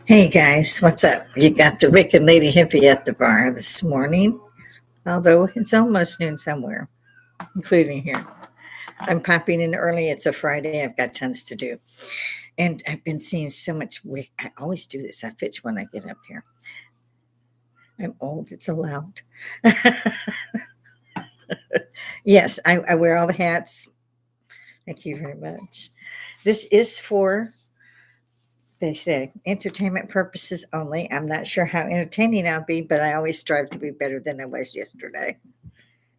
Hey guys, what's up? You got the Rick and Lady Hippy at the bar this morning, although it's almost noon somewhere, including here. I'm popping in early. It's a Friday. I've got tons to do. And I've been seeing so much. I always do this. I pitch when I get up here. I'm old. It's allowed. Yes, I wear all the hats. Thank you very much. This is for, they say, entertainment purposes only. I'm not sure how entertaining I'll be, but I always strive to be better than I was yesterday,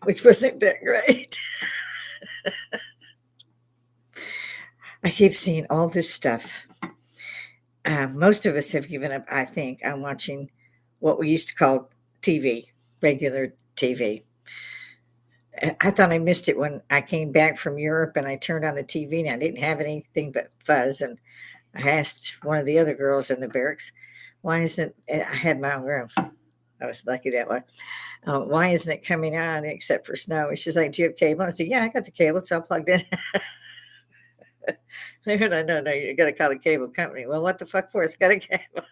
which wasn't that great. I keep seeing all this stuff. Most of us have given up, I think, on watching what we used to call TV, regular TV. I thought I missed it when I came back from Europe and I turned on the TV and I didn't have anything but fuzz. And I asked one of the other girls in the barracks, why isn't it? I had my own room. I was lucky that way. Why isn't it coming on except for snow? And she's like, do you have cable? I said, yeah, I got the cable. It's all plugged in. No, you got to call the cable company. Well, what the fuck for? It's got a cable.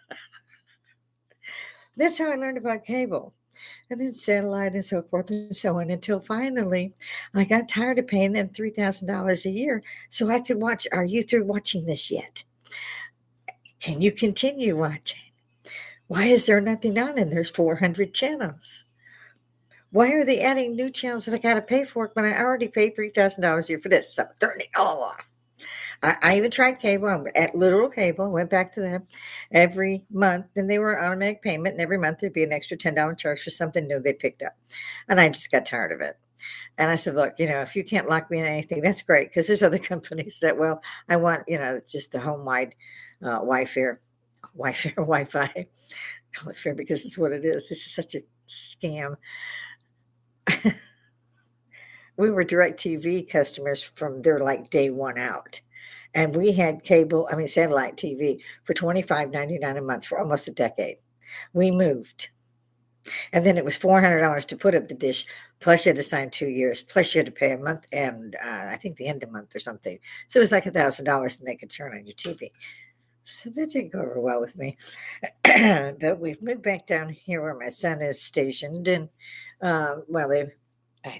That's how I learned about cable. And then satellite and so forth and so on until finally I got tired of paying them $3,000 a year so I could watch. Are you through watching this yet? Can you continue watching? Why is there nothing on? And there's 400 channels. Why are they adding new channels that I got to pay for when I already paid $3,000 a year for this? So turn it all off. I even tried cable. I'm at Literal Cable. Went back to them every month, and they were an automatic payment. And every month there'd be an extra $10 charge for something new they picked up. And I just got tired of it. And I said, look, if you can't lock me in anything, that's great because there's other companies that, well, I want, just the home wide Wi-Fi. Call it fair because it's what it is. This is such a scam. We were DirecTV customers from their day one out. And we had satellite TV for $25.99 a month for almost a decade. We moved. And then it was $400 to put up the dish, plus you had to sign 2 years, plus you had to pay a month and I think the end of the month or something. So it was like $1,000 and they could turn on your TV. So that didn't go over well with me. But we've moved back down here where my son is stationed. And,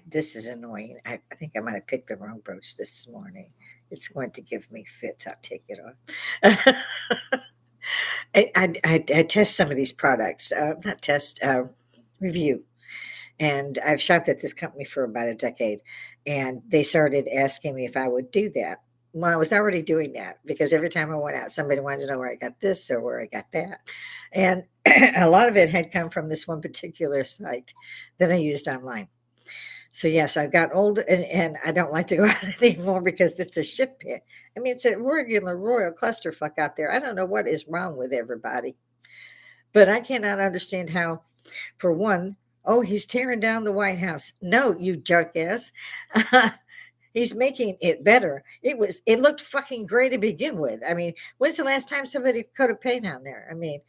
this is annoying. I think I might have picked the wrong brooch this morning. It's going to give me fits. I'll take it off. I test some of these products, not test, review. And I've shopped at this company for about a decade. And they started asking me if I would do that. Well, I was already doing that because every time I went out, somebody wanted to know where I got this or where I got that. And a lot of it had come from this one particular site that I used online. So yes, I've got old and I don't like to go out anymore because it's a shit pit. I mean, it's a regular royal clusterfuck out there. I don't know what is wrong with everybody. But I cannot understand how, for one, oh, he's tearing down the White House. No, you jackass. He's making it better. It looked fucking great to begin with. I mean, when's the last time somebody coated paint on there? I mean,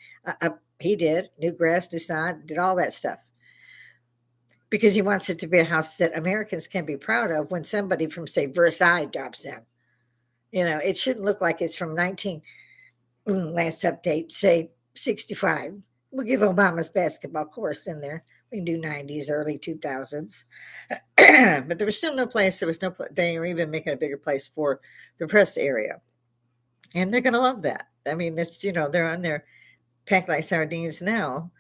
he did. New grass, new sod, did all that stuff. Because he wants it to be a house that Americans can be proud of when somebody from, say, Versailles drops in. It shouldn't look like it's from last update, say 65. We'll give Obama's basketball course in there. We can do 90s, early 2000s. But there was still no place. They were even making a bigger place for the press area. And they're going to love that. I mean, they're on there packed like sardines now.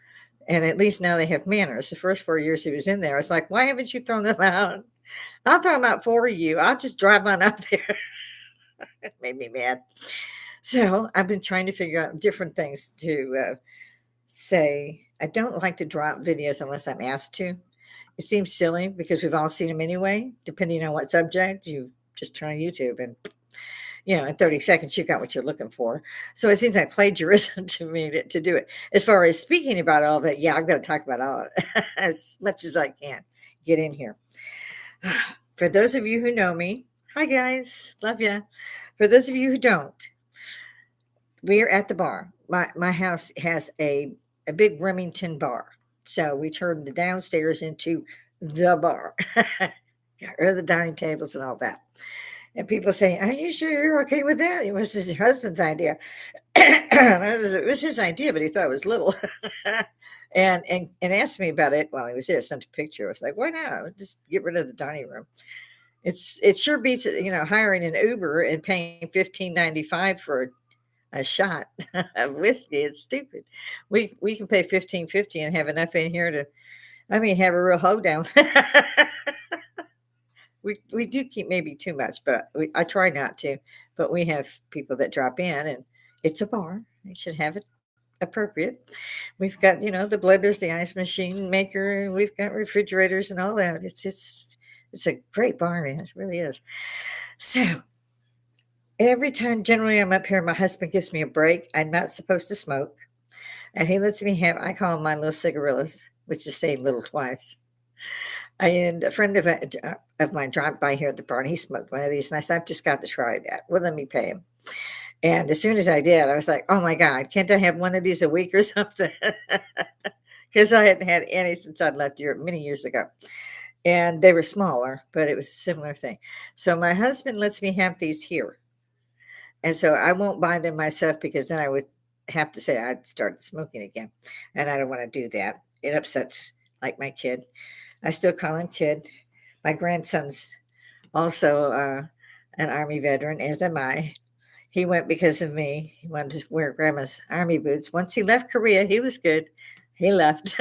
And at least now they have manners. The first 4 years he was in there, I was like, why haven't you thrown them out? I'll throw them out for you. I'll just drive on up there. It made me mad. So I've been trying to figure out different things to say. I don't like to drop videos unless I'm asked to. It seems silly because we've all seen them anyway. Depending on what subject, you just turn on YouTube and in 30 seconds, you got what you're looking for. So it seems like plagiarism to me to do it. As far as speaking about all of it, yeah, I'm going to talk about all of it as much as I can. Get in here. For those of you who know me, hi guys, love ya. For those of you who don't, we're at the bar. My house has a big Remington bar. So we turned the downstairs into the bar. Got rid of the dining tables and all that. And people say, are you sure you're okay with that? It was your husband's idea. It was his idea, but he thought it was little. And asked me about it while he was there. Sent a picture. I was like, why not? Just get rid of the dining room. It sure beats, hiring an Uber and paying 15.95 for a shot of whiskey. It's stupid. We can pay 15.50 and have enough in here to, I mean, have a real hoedown. We do keep maybe too much, but I try not to. But we have people that drop in, and it's a bar. You should have it appropriate. We've got, the blenders, the ice machine maker. We've got refrigerators and all that. It's a great bar, man. It really is. So every time, generally, I'm up here, my husband gives me a break. I'm not supposed to smoke, and he lets me have. I call them my little cigarillas, which is saying little twice. And a friend of mine dropped by here at the bar, and he smoked one of these, and I said, I've just got to try that. Well, let me pay him. And as soon as I did, I was like, oh my God, can't I have one of these a week or something? Because I hadn't had any since I'd left Europe many years ago. And they were smaller, but it was a similar thing. So my husband lets me have these here. And so I won't buy them myself because then I would have to say I'd started smoking again. And I don't want to do that. It upsets like my kid. I still call him kid. My grandson's also an Army veteran, as am I. He went because of me. He wanted to wear grandma's Army boots. Once he left Korea, he was good. He left.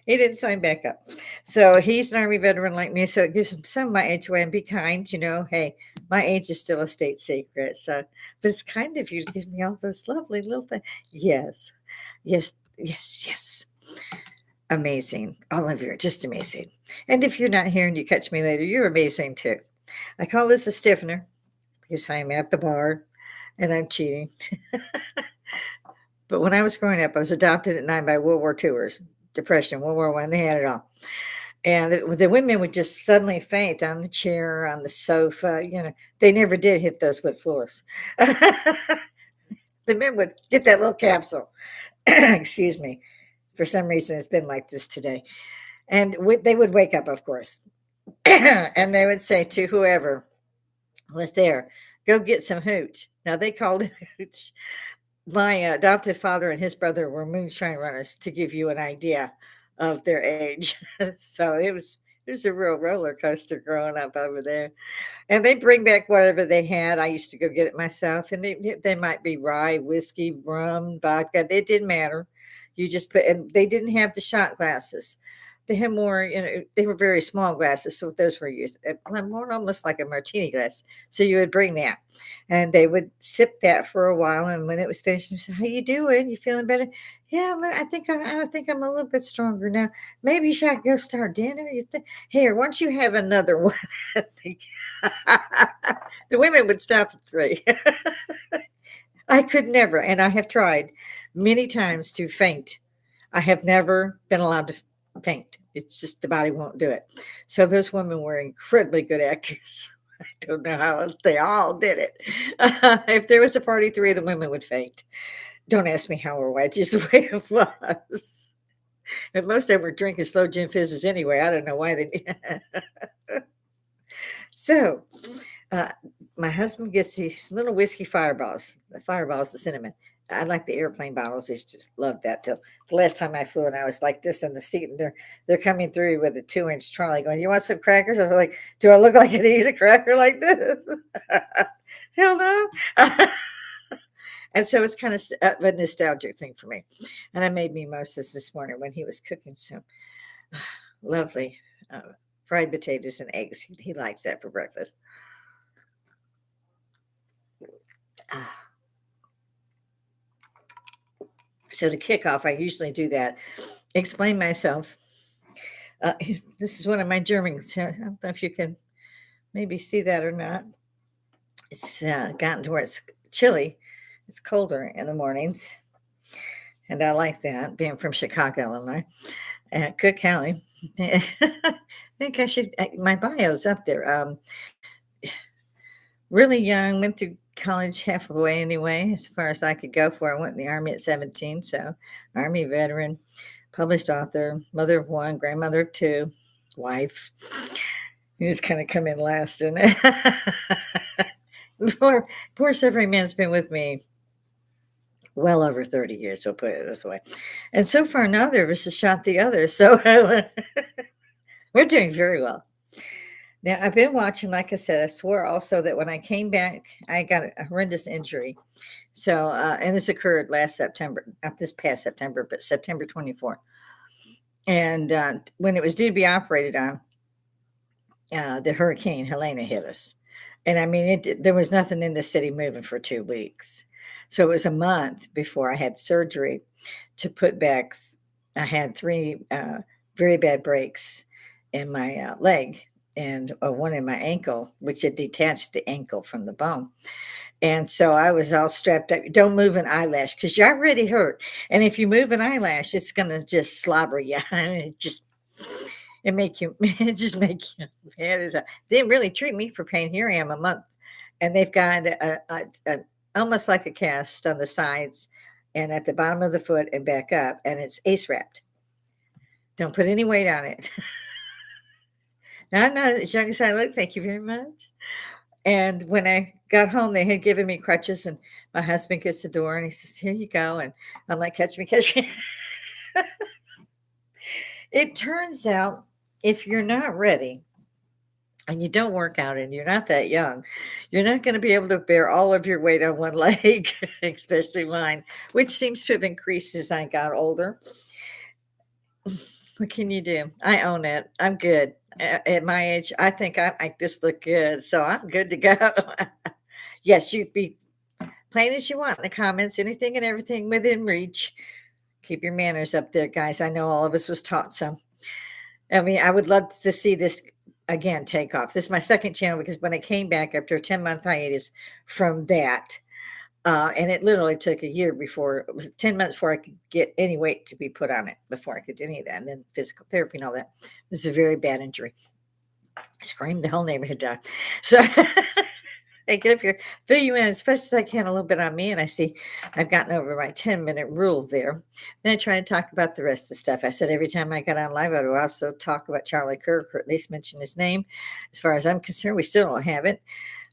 He didn't sign back up. So he's an Army veteran like me. So it gives him some of my age away and be kind. Hey, my age is still a state secret. So, but it's kind of you to give me all those lovely little things. Yes, yes, yes, yes. Amazing. All of you are just amazing. And if you're not here and you catch me later, you're amazing too. I call this a stiffener because I'm at the bar and I'm cheating. But when I was growing up, I was adopted at 9 by World War IIers, Depression, World War I. They had it all. And the women would just suddenly faint on the chair, on the sofa. They never did hit those wood floors. The men would get that little capsule. Excuse me. For some reason, it's been like this today. And they would wake up, of course. And they would say to whoever was there, go get some hooch. Now, they called it hooch. My adopted father and his brother were moonshine runners, to give you an idea of their age. So it was a real roller coaster growing up over there. And they bring back whatever they had. I used to go get it myself. And they might be rye, whiskey, rum, vodka. It didn't matter. You just and they didn't have the shot glasses. They had more, they were very small glasses. So those were used more almost like a martini glass. So you would bring that and they would sip that for a while. And when it was finished, they said, how you doing? You feeling better? Yeah, I think I'm a little bit stronger now. Maybe you should go start dinner. Here, why don't you have another one? The women would stop at 3. I could never, and I have tried many times to faint. I have never been allowed to faint. It's just the body won't do it. So those women were incredibly good actors. I don't know how else they all did it. If there was a party, 3 of the women would faint. Don't ask me how or why. It's just the way it was. And most of them were drinking slow gin fizzes anyway. I don't know why they. So, my husband gets these little whiskey fireballs. The fireballs, the cinnamon. I like the airplane bottles. I just loved that till the last time I flew, and I was like this in the seat, and they're coming through with a 2-inch trolley going, you want some crackers? I was like, do I look like I eat a cracker like this? Hell no. And so it's kind of a nostalgic thing for me. And I made mimosas this morning when he was cooking some lovely fried potatoes and eggs. He likes that for breakfast. So to kick off, I usually do that. Explain myself. This is one of my Germans. I don't know if you can maybe see that or not. It's gotten to where it's chilly. It's colder in the mornings. And I like that, being from Chicago, Illinois, Cook County. I think I should, my bio's up there. Really young, went through college halfway anyway, as far as I could go for. I went in the Army at 17, so Army veteran, published author, mother of 1, grandmother of 2, wife. You just kind of come in last, and poor Severing Man's been with me well over 30 years, we'll put it this way. And so far, neither of us has shot the other. So we're doing very well. Now, I've been watching, like I said, I swore also that when I came back, I got a horrendous injury. So, and this occurred last September, not this past September, but September 24th. And when it was due to be operated on, the Hurricane Helena hit us. And I mean, there was nothing in the city moving for 2 weeks. So it was a month before I had surgery to put back. I had three very bad breaks in my leg and one in my ankle, which had detached the ankle from the bone. And so I was all strapped up. Don't move an eyelash because you're already hurt. And if you move an eyelash, it's going to just slobber you. It just make you mad. Didn't really treat me for pain. Here I am a month, and they've got a almost like a cast on the sides and at the bottom of the foot and back up, and it's ace wrapped. Don't put any weight on it. Now, I'm not as young as I look. Thank you very much. And when I got home, they had given me crutches, and my husband gets the door and he says, "Here you go." And I'm like, "Catch me, catch me." It turns out if you're not ready and you don't work out and you're not that young, you're not going to be able to bear all of your weight on one leg, especially mine, which seems to have increased as I got older. What can you do? I own it. I'm good. At my age, I think I make this look good, so I'm good to go. Yes, you be plain as you want in the comments, anything and everything within reach. Keep your manners up there, guys. I know all of us was taught some. I mean, I would love to see this again take off. This is my second channel because when I came back after a 10-month hiatus from that, and it literally took a year before, it was 10 months before I could get any weight to be put on it, before I could do any of that. And then physical therapy and all that. It was a very bad injury. I screamed, the whole neighborhood died. So I get up here, fill you in as fast as I can, a little bit on me. And I see I've gotten over my 10-minute rule there. Then I try to talk about the rest of the stuff. I said every time I got on live, I would also talk about Charlie Kirk, or at least mention his name. As far as I'm concerned, we still don't have it.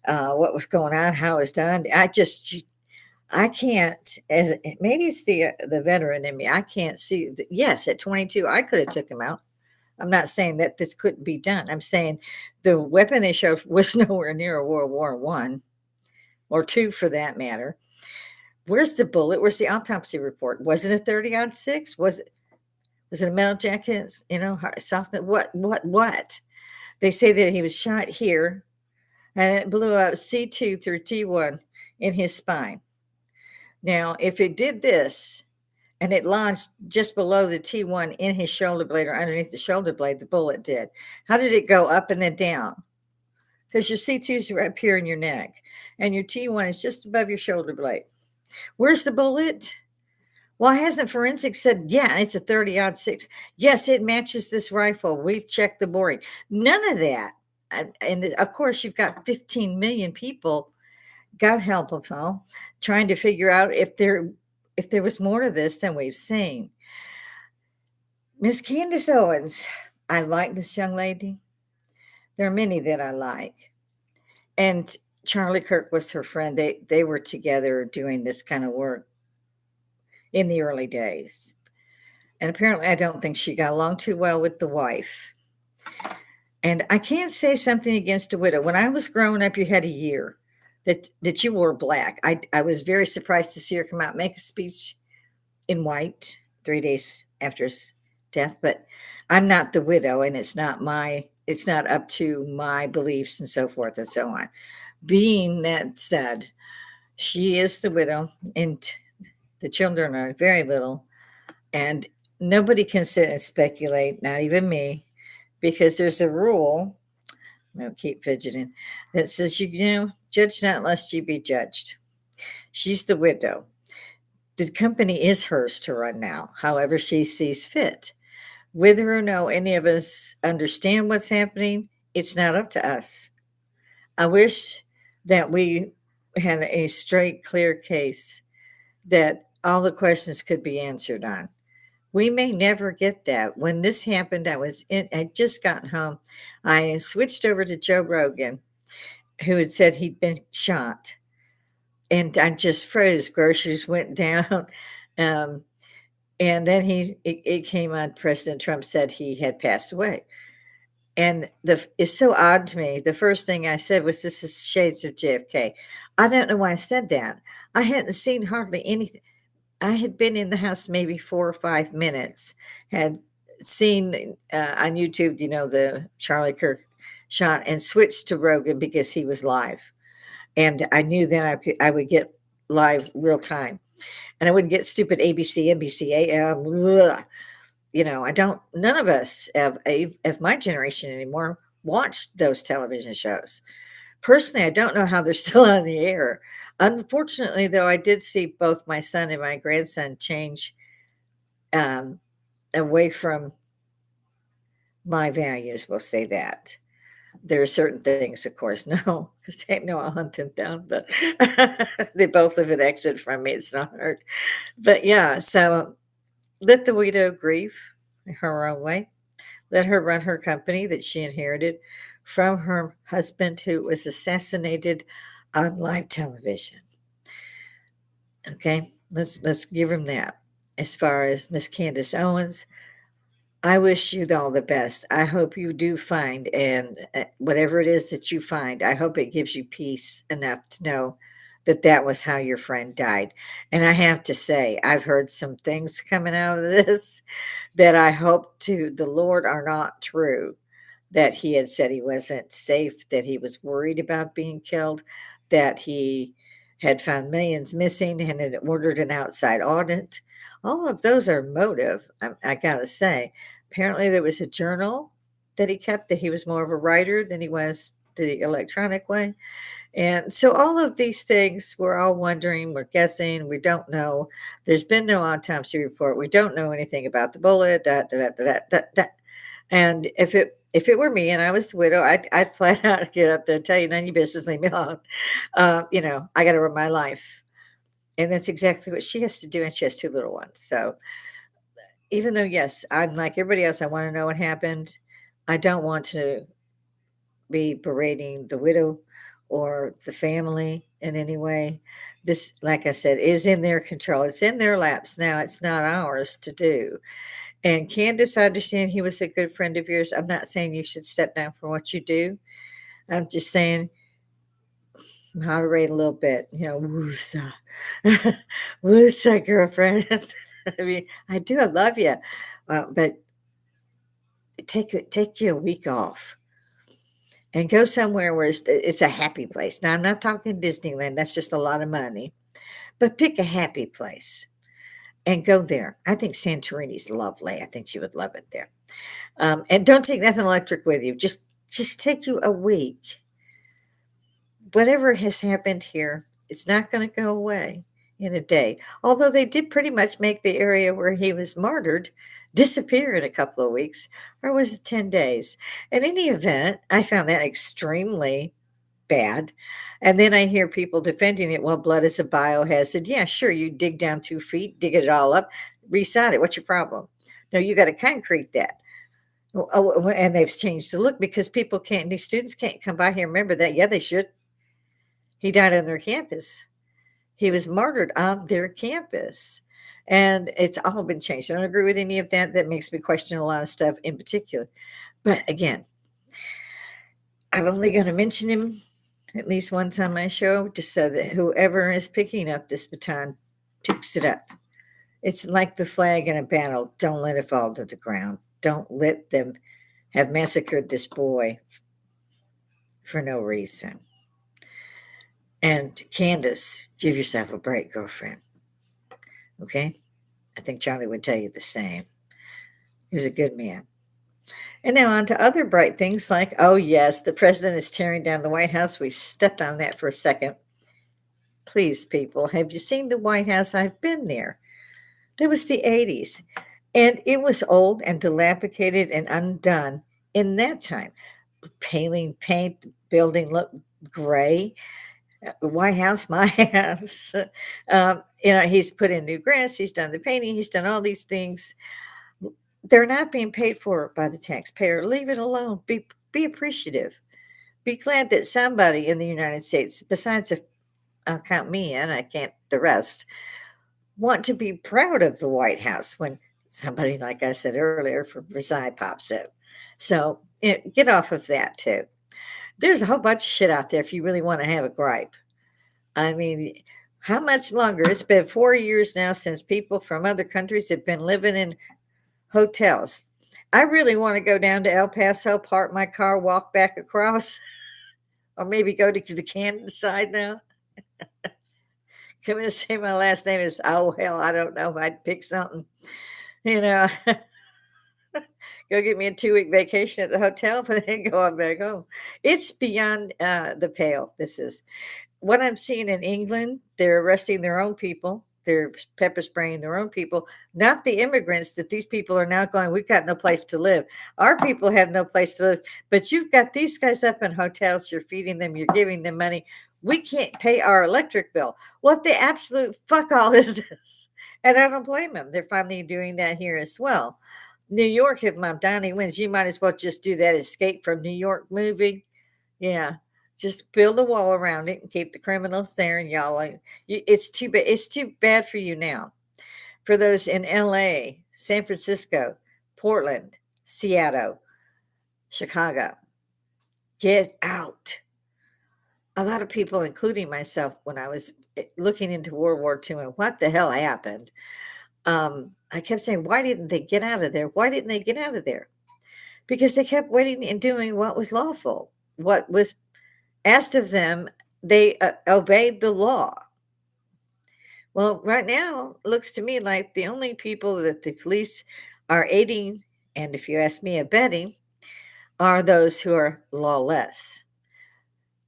What was going on, how it was done. I can't, as maybe it's the veteran in me. I can't see. Yes, at 22, I could have took him out. I'm not saying that this couldn't be done. I'm saying the weapon they showed was nowhere near a World War I or II, for that matter. Where's the bullet? Where's the autopsy report? Was it a 30-06? Was it a metal jacket? You know, soft. What? They say that he was shot here, and it blew out C2 through T1 in his spine. Now, if it did this and it launched just below the T1 in his shoulder blade or underneath the shoulder blade, the bullet did. How did it go up and then down? Because your C2s are up here in your neck and your T1 is just above your shoulder blade. Where's the bullet? Why hasn't forensics said, yeah, it's a 30-06? Yes, it matches this rifle. We've checked the boring. None of that. And of course, you've got 15 million people, God help them all, trying to figure out if there was more to this than we've seen. Miss Candace Owens, I like this young lady. There are many that I like. And Charlie Kirk was her friend. They were together doing this kind of work in the early days. And apparently I don't think she got along too well with the wife. And I can't say something against a widow. When I was growing up, you had a year that you wore black. I was very surprised to see her come out and make a speech in white 3 days after his death. But I'm not the widow, and it's not up to my beliefs and so forth and so on. Being that said, she is the widow, and the children are very little, and nobody can sit and speculate, not even me, because there's a rule, I'll keep fidgeting, that says, judge not lest you be judged. She's the widow. The company is hers to run now, however she sees fit. Whether or no any of us understand what's happening, it's not up to us. I wish that we had a straight, clear case that all the questions could be answered on. We may never get that. When this happened, I'd just gotten home. I switched over to Joe Rogan, who had said he'd been shot. and I just froze. Groceries went down. Um, and then it came on. President Trump said he had passed away. And it's so odd to me. The first thing I said was, "This is shades of JFK." I don't know why I said that. I hadn't seen hardly anything. I had been in the house maybe 4 or 5 minutes, had seen, on YouTube, the Charlie Kirk shot, and switched to Rogan because he was live, and I knew then I would get live real time, and I wouldn't get stupid ABC, NBC, AM, bleh. I don't none of us of my generation anymore watched those television shows. Personally, I don't know how they're still on the air. Unfortunately, though, I did see both my son and my grandson change, um, away from my values, we'll say that. There are certain things, of course, no, because they know I'll hunt them down, but they both live an exit from me. It's not hard. But yeah, so let the widow grieve her own way. Let her run her company that she inherited from her husband, who was assassinated on live television. Okay, let's give him that. As far as Miss Candace Owens, I wish you all the best. I hope you do find, and whatever it is that you find, I hope it gives you peace enough to know that that was how your friend died. And I have to say, I've heard some things coming out of this that I hope to the Lord are not true. That he had said he wasn't safe, that he was worried about being killed, that he had found millions missing and had ordered an outside audit. All of those are motive, I gotta say. Apparently, there was a journal that he kept, that he was more of a writer than he was the electronic way. And so all of these things, we're all wondering, we're guessing, we don't know. There's been no autopsy report. We don't know anything about the bullet. Da, da, da, da, da, da. And if it were me and I was the widow, I'd flat out get up there and tell you, none of your business, leave me alone. I got to run my life, and that's exactly what she has to do. And she has two little ones. So even though, yes, I'm like everybody else, I want to know what happened. I don't want to be berating the widow or the family in any way. This, like I said, is in their control. It's in their laps now. It's not ours to do. And Candace, I understand he was a good friend of yours. I'm not saying you should step down from what you do. I'm just saying moderate a little bit. Woosa, woosa, girlfriend. I mean, I do. I love you, but take you a week off and go somewhere where it's a happy place. Now, I'm not talking Disneyland. That's just a lot of money. But pick a happy place and go there. I think Santorini's lovely. I think you would love it there. And don't take nothing electric with you. Just take you a week. Whatever has happened here, it's not going to go away in a day. Although they did pretty much make the area where he was martyred disappear in a couple of weeks, or was it 10 days? In any event, I found that extremely bad. And then I hear people defending it. Well, blood is a biohazard. Yeah, sure. You dig down 2 feet, dig it all up, reside it. What's your problem? No, you got to concrete that. And they've changed the look because people can't, these students can't come by here. Remember that? Yeah, they should. He died on their campus. He was martyred on their campus. And it's all been changed. I don't agree with any of that. That makes me question a lot of stuff in particular. But again, I'm only going to mention him at least once on my show, just so that whoever is picking up this baton picks it up. It's like the flag in a battle. Don't let it fall to the ground. Don't let them have massacred this boy for no reason. And Candace, give yourself a break, girlfriend. Okay? I think Charlie would tell you the same. He was a good man. And now on to other bright things like, oh, yes, the president is tearing down the White House. We stepped on that for a second. Please, people, have you seen the White House? I've been there. That was the 80s. And it was old and dilapidated and undone in that time. Paling paint, the building looked gray. The White House, my house. He's put in new grass. He's done the painting. He's done all these things. They're not being paid for by the taxpayer. Leave it alone. Be appreciative. Be glad that somebody in the United States, besides I'll count me in, I can't the rest, want to be proud of the White House when somebody, like I said earlier, from Versailles pops in. So get off of that too. There's a whole bunch of shit out there if you really want to have a gripe. I mean, how much longer? It's been 4 years now since people from other countries have been living in hotels. I really want to go down to El Paso, park my car, walk back across, or maybe go to the Canada side now. Come in and say my last name is, oh, hell, I don't know if I'd pick something, you know, go get me a 2-week vacation at the hotel, but then go on back home. It's beyond the pale. This is what I'm seeing in England. They're arresting their own people. They're pepper spraying their own people, not the immigrants that these people are now going, we've got no place to live. Our people have no place to live, but you've got these guys up in hotels. You're feeding them. You're giving them money. We can't pay our electric bill. What the absolute fuck all is this? And I don't blame them. They're finally doing that here as well. New York, if Mamdani wins, you might as well just do that Escape from New York movie. Yeah. Just build a wall around it and keep the criminals there. And y'all, it's too bad. It's too bad for you now. For those in LA, San Francisco, Portland, Seattle, Chicago, get out. A lot of people, including myself, when I was looking into World War II and what the hell happened, I kept saying, why didn't they get out of there? Why didn't they get out of there? Because they kept waiting and doing what was lawful, what was asked of them. They obeyed the law. Well, right now, it looks to me like the only people that the police are aiding, and if you ask me, abetting, are those who are lawless.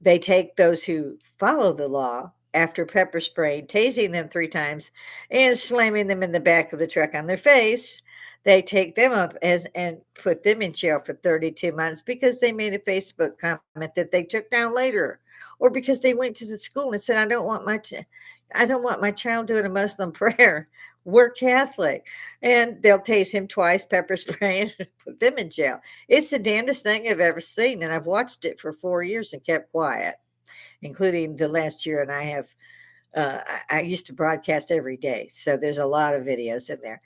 They take those who follow the law after pepper spraying, tasing them 3 times, and slamming them in the back of the truck on their face. They take them up and put them in jail for 32 months because they made a Facebook comment that they took down later, or because they went to the school and said, I don't want my child doing a Muslim prayer. We're Catholic. And they'll tase him twice, pepper spray, and put them in jail. It's the damnedest thing I've ever seen. And I've watched it for 4 years and kept quiet, including the last year. And I have, I used to broadcast every day. So there's a lot of videos in there.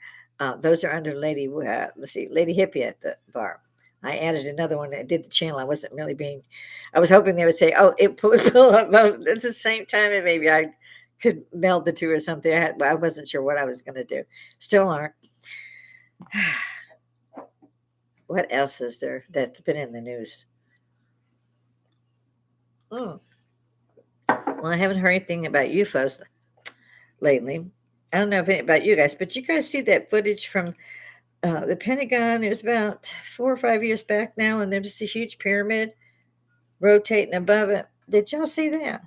Those are under Lady, let's see, Lady Hippy at the bar. I added another one that did the channel. I wasn't really I was hoping they would say, oh, it would pull up at the same time. And maybe I could meld the two or something. I wasn't sure what I was going to do. Still aren't. What else is there that's been in the news? Well, I haven't heard anything about UFOs lately. I don't know about you guys, but you guys see that footage from the Pentagon? It was about 4 or 5 years back now, and there's a huge pyramid rotating above it. Did y'all see that?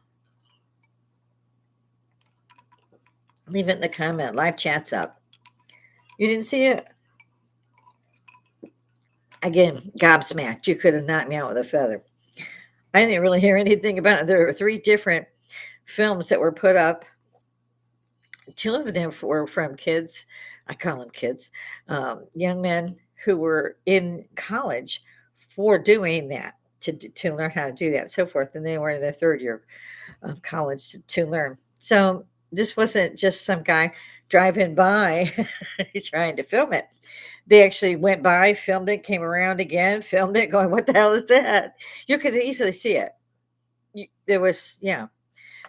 Leave it in the comment. Live chat's up. You didn't see it? Again, gobsmacked. You could have knocked me out with a feather. I didn't really hear anything about it. There were 3 different films that were put up. 2 of them were from kids. I call them kids. Young men who were in college for doing that, to learn how to do that, so forth. And they were in their 3rd year of college to learn. So this wasn't just some guy driving by trying to film it. They actually went by, filmed it, came around again, filmed it, going, what the hell is that? You could easily see it. There was, yeah.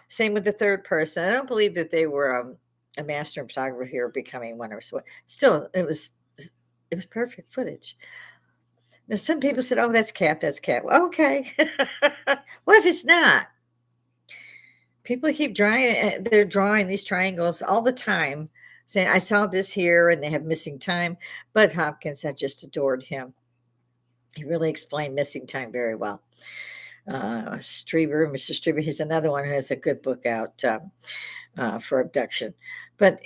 Same with the 3rd person. I don't believe that they were a master photographer here becoming one or so. Still, it was perfect footage. Now, some people said, oh, that's Cap. Well, okay. What if it's not? People keep they're drawing these triangles all the time, saying, I saw this here, and they have missing time. Bud Hopkins, I just adored him. He really explained missing time very well. Mr. Strieber, he's another one who has a good book out for abduction. But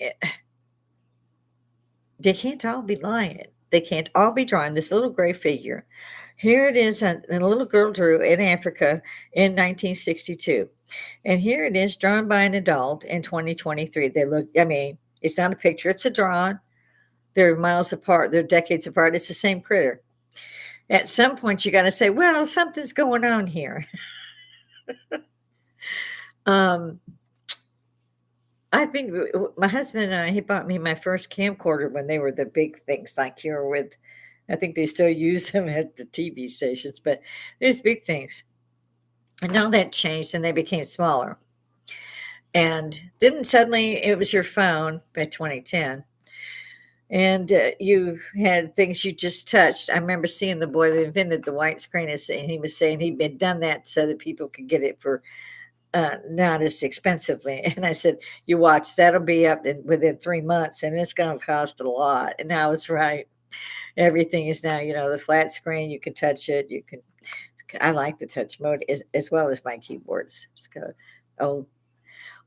they can't all be lying. They can't all be drawing this little gray figure. Here it is, a little girl drew in Africa in 1962. And here it is drawn by an adult in 2023. They look, I mean, it's not a picture, it's a drawing. They're miles apart, they're decades apart. It's the same critter. At some point, you got to say, well, something's going on here. I think my husband and I, he bought me my first camcorder when they were the big things like you're with. I think they still use them at the TV stations, but these big things. And now that changed and they became smaller. And then suddenly it was your phone by 2010. And you had things you just touched. I remember seeing the boy that invented the white screen, and he was saying he'd been done that so that people could get it for not as expensively. And I said, "You watch, that'll be up within 3 months, and it's going to cost a lot." And I was right. Everything is now, the flat screen. You can touch it. You can. I like the touch mode as well as my keyboards. It's got old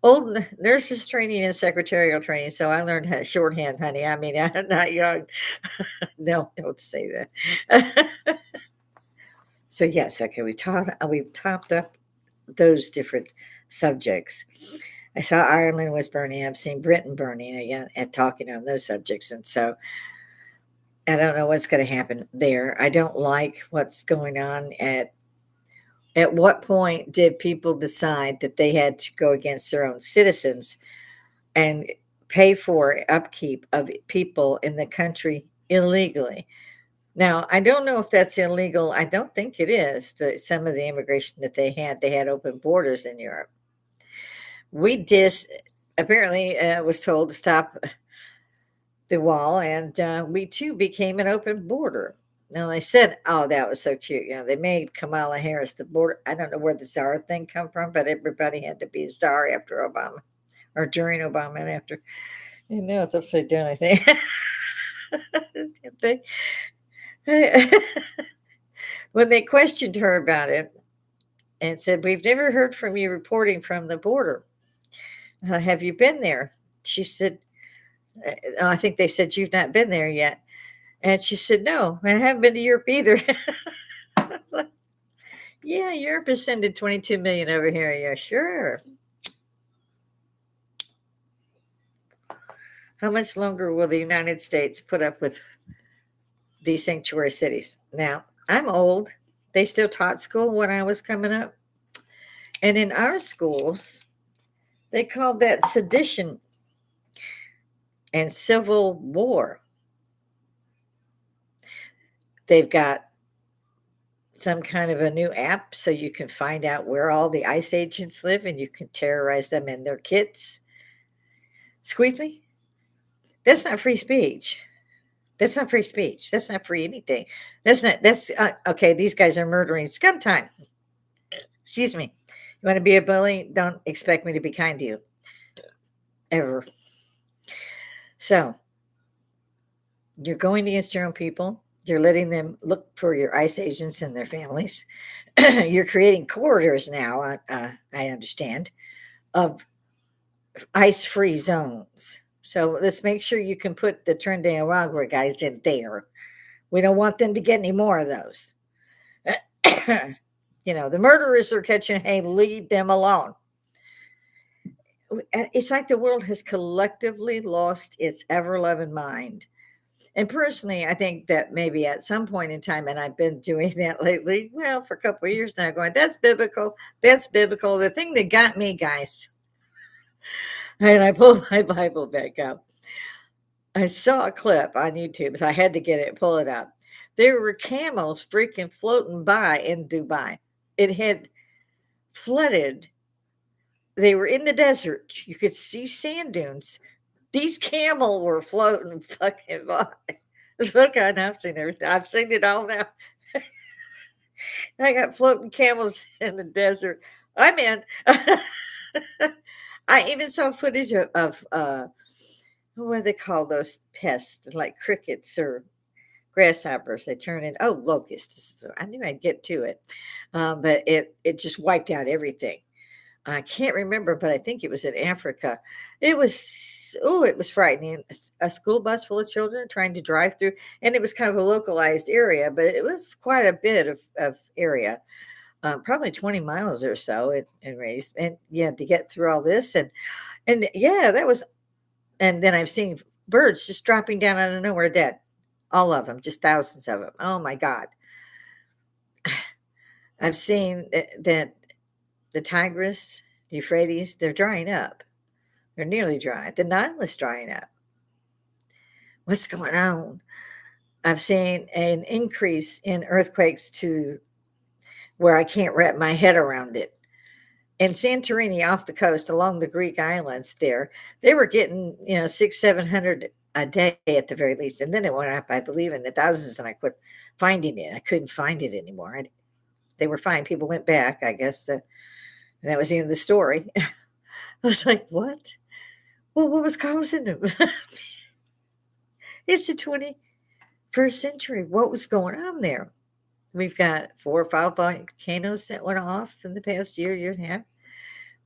old nurses training and secretarial training. So I learned how shorthand, honey. I mean, I'm not young. No, don't say that. So yes, okay. We've topped up those different subjects. I saw Ireland was burning. I've seen Britain burning again and talking on those subjects. And so I don't know what's going to happen there. I don't like what's going on at what point did people decide that they had to go against their own citizens and pay for upkeep of people in the country illegally? Now, I don't know if that's illegal. I don't think it is. Some of the immigration that they had open borders in Europe. We just apparently was told to stop the wall, and we too became an open border. Now they said, "Oh, that was so cute." They made Kamala Harris the border. I don't know where the czar thing come from, but everybody had to be a czar after Obama or during Obama and after. It's upside down. I think. they, when they questioned her about it and said, "We've never heard from you reporting from the border. Have you been there?" She said, "I think they said you've not been there yet." And she said, "No, I haven't been to Europe either." Yeah, Europe is sending 22 million over here. Yeah, sure. How much longer will the United States put up with these sanctuary cities? Now, I'm old. They still taught school when I was coming up. And in our schools, they called that sedition and civil war. They've got some kind of a new app so you can find out where all the ICE agents live and you can terrorize them and their kids. Squeeze me? That's not free speech. That's not free speech. That's not free anything. That's okay. These guys are murdering scum time. Excuse me. You want to be a bully? Don't expect me to be kind to you. Ever. So you're going against your own people. You're letting them look for your ICE agents and their families. You're creating corridors now, I understand, of ICE-free zones. So let's make sure you can put the Trinidad guys in there. We don't want them to get any more of those. The murderers are catching, hey, leave them alone. It's like the world has collectively lost its ever-loving mind. And personally, I think that maybe at some point in time, and I've been doing that lately, well, for a couple of years now, going, that's biblical. That's biblical. The thing that got me, guys, and I pulled my Bible back up. I saw a clip on YouTube, so I had to get it, pull it up. There were camels freaking floating by in Dubai. It had flooded. They were in the desert. You could see sand dunes. These camels were floating fucking by. Look, I've seen everything. I've seen it all now. I got floating camels in the desert. I'm in. I even saw footage of what do they call those pests, like crickets or grasshoppers. They turn in, locusts. I knew I'd get to it. But it just wiped out everything. I can't remember, but I think it was in Africa. It was frightening. A school bus full of children trying to drive through, and it was kind of a localized area, but it was quite a bit of area, probably 20 miles or so in radius. And yeah, to get through all this, and yeah, that was. And then I've seen birds just dropping down out of nowhere dead, all of them, just thousands of them. Oh my God! I've seen that. The Tigris, the Euphrates, they're drying up. They're nearly dry. The Nile is drying up. What's going on? I've seen an increase in earthquakes to where I can't wrap my head around it. And Santorini off the coast along the Greek islands there, they were getting, six, 700 a day at the very least. And then it went up, I believe, in the thousands, and I quit finding it. I couldn't find it anymore. They were fine. People went back, I guess. And that was the end of the story. I was like, what? Well, what was causing them? It's the 21st century. What was going on there? We've got 4 or 5 volcanoes that went off in the past year and a half.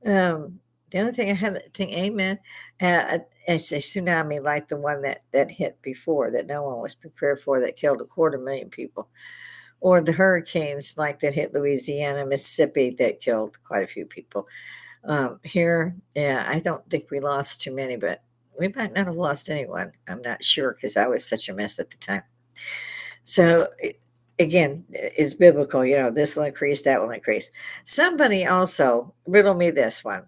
The other thing I have to think, amen, it's a tsunami like the one that hit before that no one was prepared for, that killed 250,000 people, or the hurricanes like that hit Louisiana, Mississippi, that killed quite a few people. Here, I don't think we lost too many, but we might not have lost anyone. I'm not sure because I was such a mess at the time. So again, it's biblical. This will increase, that will increase. Somebody also riddle me this one.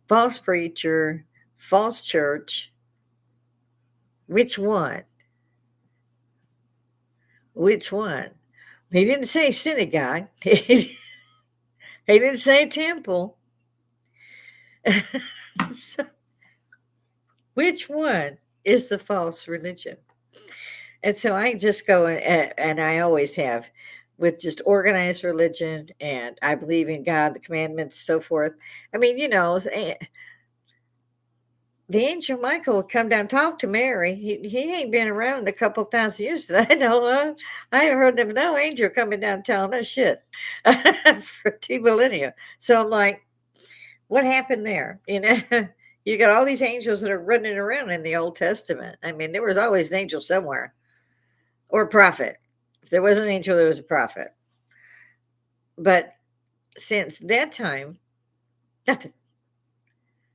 False preacher, false church. Which one? Which one? He didn't say synagogue. He didn't say temple. So, which one is the false religion? And so I just go, and I always have, with just organized religion, and I believe in God, the commandments, so forth. I mean, the angel Michael would come down and talk to Mary. He ain't been around a couple thousand years that I know of. I ain't heard of no angel coming down telling us shit for 2 millennia. So I'm like, what happened there? You got all these angels that are running around in the Old Testament. I mean, there was always an angel somewhere, or a prophet. If there was an angel, there was a prophet. But since that time, nothing.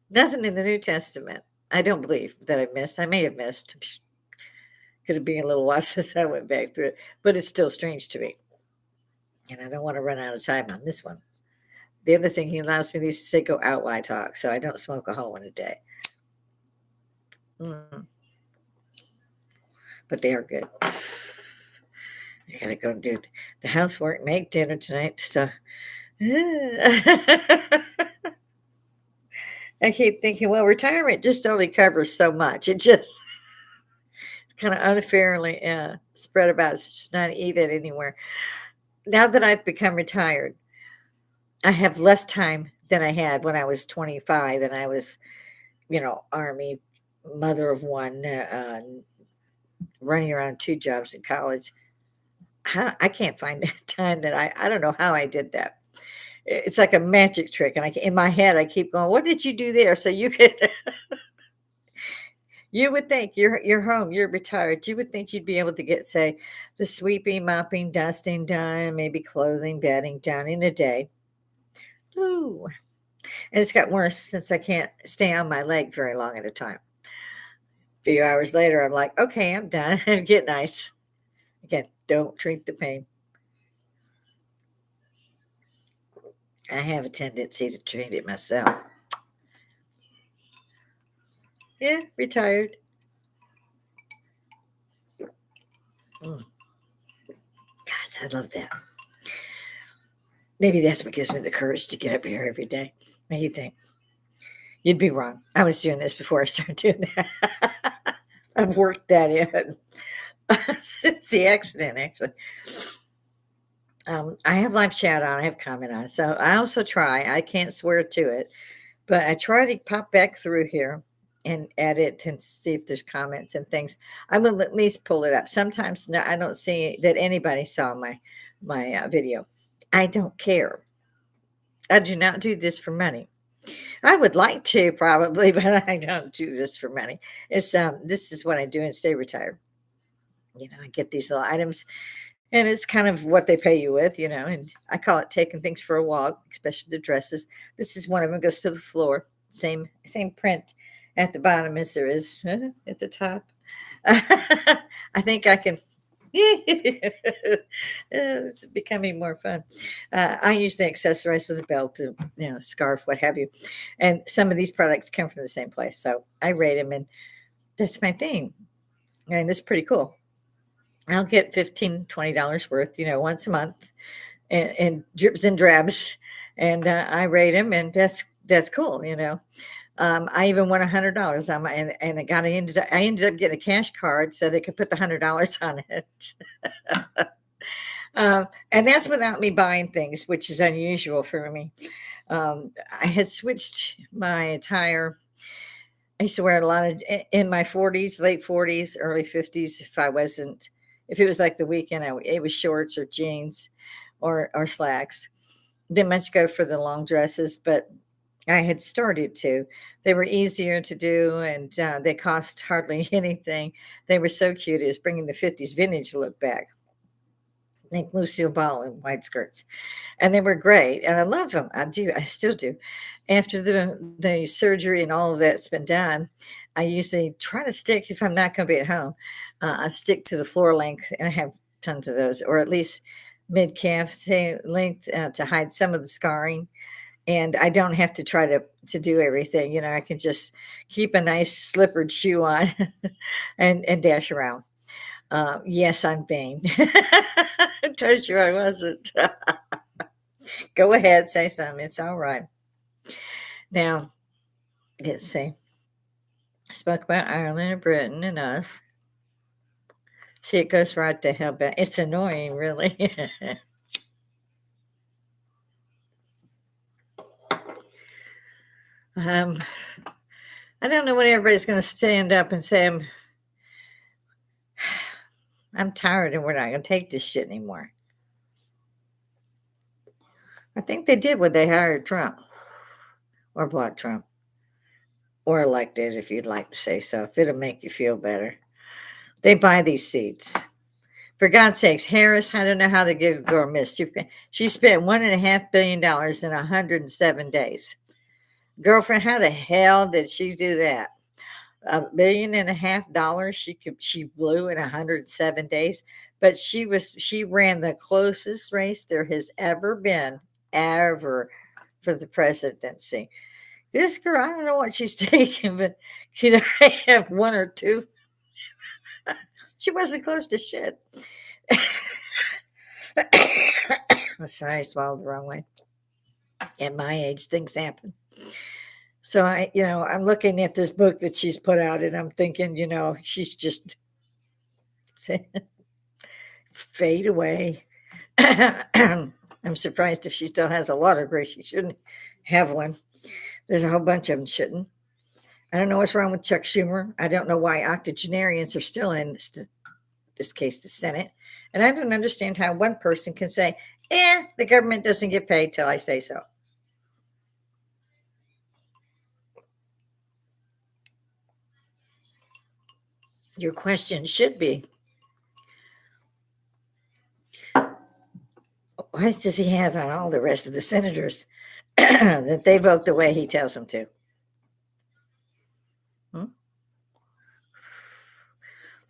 Nothing in the New Testament. I don't believe that I missed. I may have missed. Could have been a little while since I went back through it. But it's still strange to me. And I don't want to run out of time on this one. The other thing he allows me to say, go out while I talk. So I don't smoke a whole one a day. But they are good. I got to go and do the housework, make dinner tonight. So I keep thinking, well, retirement just only covers so much. It just kind of unfairly spread about. It's just not even anywhere. Now that I've become retired, I have less time than I had when I was 25, and I was, Army, mother of one, running around 2 jobs in college. I can't find the time that I don't know how I did that. It's like a magic trick. And in my head, I keep going, what did you do there? So you could, you would think you're home, you're retired. You would think you'd be able to get, say, the sweeping, mopping, dusting done, maybe clothing, bedding done in a day. Ooh. And it's got worse since I can't stay on my leg very long at a time. A few hours later, I'm like, okay, I'm done. Get nice. Again, don't treat the pain. I have a tendency to treat it myself. Yeah, retired. Gosh, I love that. Maybe that's what gives me the courage to get up here every day. What do you think? You'd be wrong. I was doing this before I started doing that. I've worked that in since the accident, actually. I have live chat on. I have comment on. So I also try. I can't swear to it, but I try to pop back through here and edit and see if there's comments and things. I will at least pull it up. Sometimes I don't see that anybody saw my video. I don't care. I do not do this for money. I would like to probably, but I don't do this for money. It's this is what I do and stay retired. I get these little items, and it's kind of what they pay you with, and I call it taking things for a walk, especially the dresses. This is one of them, goes to the floor. Same print at the bottom as there is at the top. I think I can It's becoming more fun. I usually accessorize with a belt, scarf, what have you. And some of these products come from the same place, so I rate them, and that's my thing. And it's pretty cool. I'll get 15, $20 worth, once a month, and drips and drabs, and I rate them, and that's cool. I even won $100 on my, and I ended up getting a cash card so they could put the $100 on it. And that's without me buying things, which is unusual for me. I had switched my attire. I used to wear it a lot in my 40s, late 40s, early 50s. If it was like the weekend, it was shorts or jeans or slacks. Didn't much go for the long dresses, but I had started to. They were easier to do, and they cost hardly anything. They were so cute. It was bringing the 50s vintage look back. Think Lucille Ball in white skirts, and they were great, and I love them. I do. I still do. After the surgery and all of that's been done, I usually try to stick, if I'm not going to be at home, I stick to the floor length, and I have tons of those, or at least mid calf say length to hide some of the scarring. And I don't have to try to do everything. I can just keep a nice slippered shoe on and dash around. Yes, I'm vain. I told you I wasn't. Go ahead, say something. It's all right. Now, let's see. I spoke about Ireland and Britain and us. See, it goes right to hell back. It's annoying, really. I don't know when everybody's going to stand up and say, I'm tired and we're not going to take this shit anymore. I think they did when they hired Trump or bought Trump or elected, if you'd like to say so, if it'll make you feel better. They buy these seats. For God's sakes, Harris, I don't know how the good girl missed. She spent $1.5 billion in 107 days. Girlfriend, how the hell did she do that? $1.5 billion she blew in 107 days, but she ran the closest race there has ever been for the presidency. This girl, I don't know what she's taking, but I have one or two. She wasn't close to shit. Sorry, I swallowed the wrong way. At my age, things happen. So I'm looking at this book that she's put out, and I'm thinking, she's just fade away. I'm surprised if she still has a law degree. She shouldn't have one. There's a whole bunch of them shouldn't. I don't know what's wrong with Chuck Schumer. I don't know why octogenarians are still in this case, the Senate. And I don't understand how one person can say, the government doesn't get paid till I say so. Your question should be, what does he have on all the rest of the senators that they vote the way he tells them to?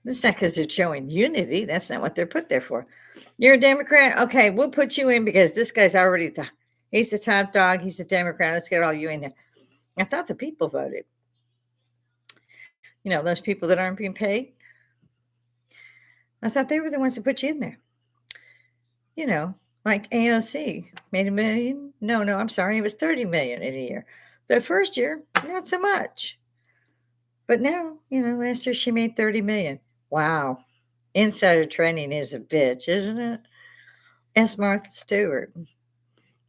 It's not because they're showing unity. That's not what they're put there for. You're a Democrat? Okay, we'll put you in because this guy's already, he's the top dog. He's a Democrat. Let's get all you in there. I thought the people voted. Those people that aren't being paid. I thought they were the ones that put you in there. Like AOC made $1 million. No, I'm sorry. It was $30 million in a year. The first year, not so much. But now, last year she made $30 million. Wow. Insider trading is a bitch, isn't it? Ask Martha Stewart.